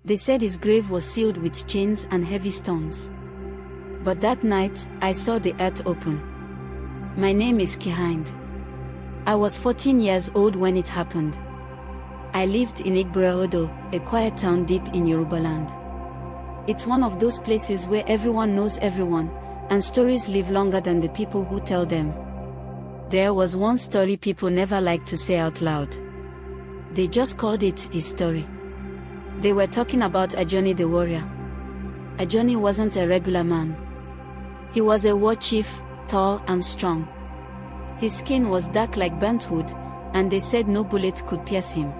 They said his grave was sealed with chains and heavy stones. But that night, I saw the earth open. My name is Kihind. I was 14 years old when it happened. I lived in Igbara-Odo, a quiet town deep in Yoruba land. It's one of those places where everyone knows everyone, and stories live longer than the people who tell them. There was one story people never liked to say out loud. They just called it his story. They were talking about Ajani the warrior. Ajani wasn't a regular man. He was a war chief, tall and strong. His skin was dark like burnt wood, and they said no bullet could pierce him.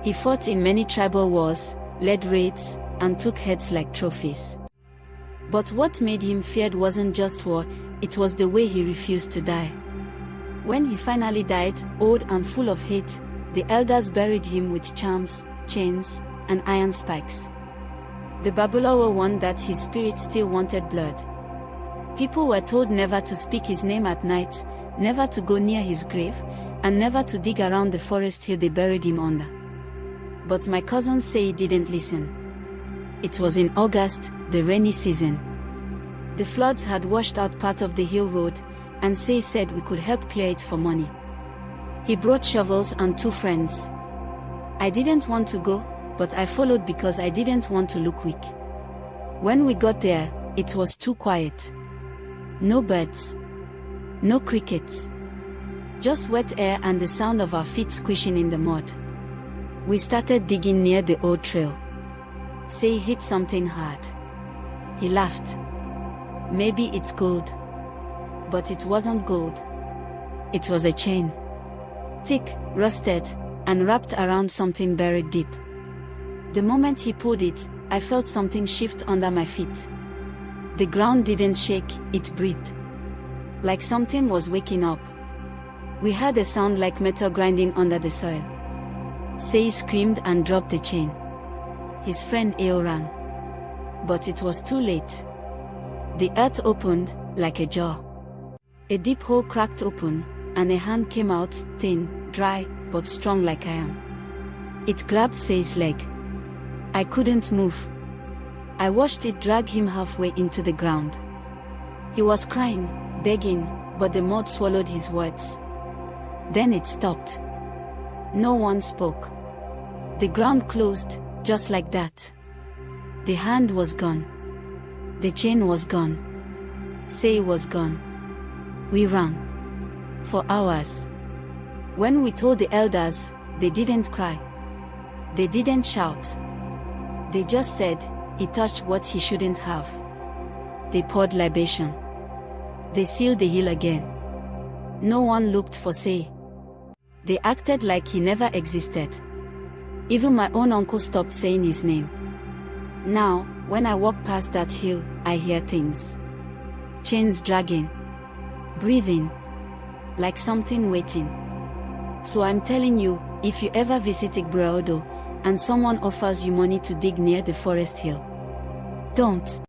He fought in many tribal wars, led raids, and took heads like trophies. But what made him feared wasn't just war, it was the way he refused to die. When he finally died, old and full of hate, the elders buried him with charms, chains, and iron spikes. The Babalawo warned that his spirit still wanted blood. People were told never to speak his name at night, never to go near his grave, and never to dig around the forest hill they buried him under. But my cousins say he didn't listen. It was in August, the rainy season. The floods had washed out part of the hill road, and Say said we could help clear it for money. He brought shovels and 2 friends. I didn't want to go, but I followed because I didn't want to look weak. When we got there, it was too quiet. No birds. No crickets. Just wet air and the sound of our feet squishing in the mud. We started digging near the old trail. Say hit something hard. He laughed. Maybe it's gold. But it wasn't gold. It was a chain. Thick, rusted, and wrapped around something buried deep. The moment he pulled it, I felt something shift under my feet. The ground didn't shake, it breathed. Like something was waking up. We heard a sound like metal grinding under the soil. Say screamed and dropped the chain. His friend Ao ran. But it was too late. The earth opened, like a jaw. A deep hole cracked open, and a hand came out, thin, dry, but strong like iron. It grabbed Say's leg. I couldn't move. I watched it drag him halfway into the ground. He was crying, begging, but the mud swallowed his words. Then it stopped. No one spoke. The ground closed, just like that. The hand was gone. The chain was gone. Say was gone. We ran. For hours. When we told the elders, they didn't cry. They didn't shout. They just said, he touched what he shouldn't have. They poured libation. They sealed the hill again. No one looked for Say. They acted like he never existed. Even my own uncle stopped saying his name. Now, when I walk past that hill, I hear things. Chains dragging. Breathing. Like something waiting. So I'm telling you, if you ever visit Igbara-Odo, and someone offers you money to dig near the forest hill, don't.